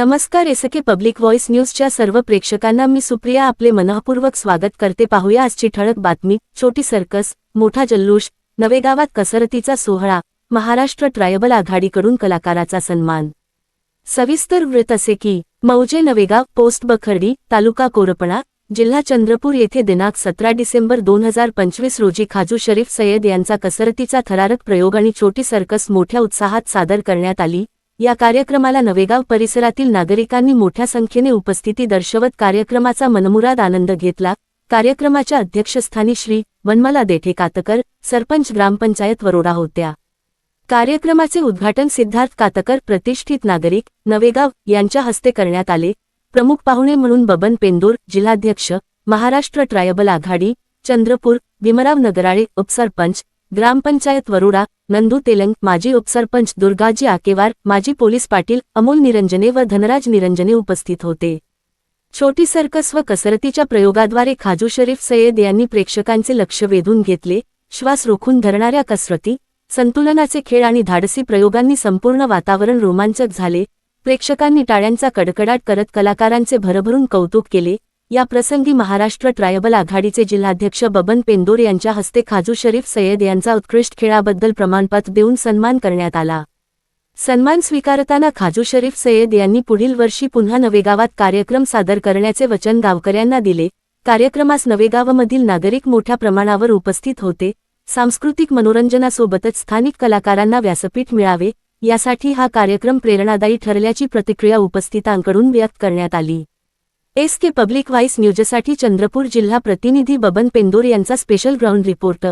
नमस्कार. SK public voice न्यूजच्या सर्व प्रेक्षकांना मी सुप्रिया आपले मनःपूर्वक स्वागत करते. पाहूया आजची ठळक बातमी. छोटी सर्कस, मोठा जल्लोष, नवेगावात कसरतीचा सोहळा, महाराष्ट्र ट्रायबल आघाडीकडून कलाकाराचा सन्मान. सविस्तर वृत्त असे की मौजे नवेगाव, पोस्ट बखर्डी, तालुका कोरपणा, जिल्हा चंद्रपूर येथे दिनांक 17 डिसेंबर 2025 रोजी खाजू शरीफ सय्यद यांचा कसरतीचा थरारक प्रयोग आणि छोटी सर्कस मोठ्या उत्साहात सादर करण्यात आली. या कार्यक्रमाला नवेगाव परिसरातील नागरिकांनी मोठ्या संख्येने उपस्थिती दर्शवत कार्यक्रमाचा मनमुराद आनंद घेतला. कार्यक्रमाच्या अध्यक्षस्थानी श्री वनमला देठे कातकर, सरपंच ग्रामपंचायत वरोडा होत्या. कार्यक्रमाचे उद्घाटन सिद्धार्थ कातकर, प्रतिष्ठित नागरिक, नवेगाव यांच्या हस्ते करण्यात आले. प्रमुख पाहुणे म्हणून बबन पेंदोर, जिल्हाध्यक्ष, महाराष्ट्र ट्रायबल आघाडी, चंद्रपूर, भीमराव नगराळे, उपसरपंच, ग्रामपंचायत वरोडा, नंदू तेलंग, माजी उपसरपंच दुर्गाजी आकेवार, माजी पोलीस पाटील अमोल निरंजने व धनराज निरंजने उपस्थित होते. छोटी सर्कस व कसरतीच्या प्रयोगाद्वारे खाजू शरीफ सय्यद यांनी प्रेक्षकांचे लक्ष वेधून घेतले. श्वास रोखून धरणाऱ्या कसरती, संतुलनाचे खेळ आणि धाडसी प्रयोगांनी संपूर्ण वातावरण रोमांचक झाले. प्रेक्षकांनी टाळ्यांचा कडकडाट करत कलाकारांचे भरभरून कौतुक केले. या प्रसंगी महाराष्ट्र ट्रायबल आघाडीचे जिल्हाध्यक्ष बबन पेंदोर यांच्या हस्ते खाजू शरीफ सय्यद यांचा उत्कृष्ट खेळाबद्दल प्रमाणपत्र देऊन सन्मान करण्यात आला. सन्मान स्वीकारताना खाजू शरीफ सय्यद यांनी पुढील वर्षी पुन्हा नवेगावात कार्यक्रम सादर करण्याचे वचन गावकऱ्यांना दिले. कार्यक्रमास नवेगावमधील नागरिक मोठ्या प्रमाणावर उपस्थित होते. सांस्कृतिक मनोरंजनासोबतच स्थानिक कलाकारांना व्यासपीठ मिळावे यासाठी हा कार्यक्रम प्रेरणादायी ठरल्याची प्रतिक्रिया उपस्थितांकडून व्यक्त करण्यात आली. एसके पब्लिक व्हॉइस न्यूजसाठी चंद्रपूर जिल्हा प्रतिनिधी बबन पेंदोर यांचा स्पेशल ग्राउंड रिपोर्ट.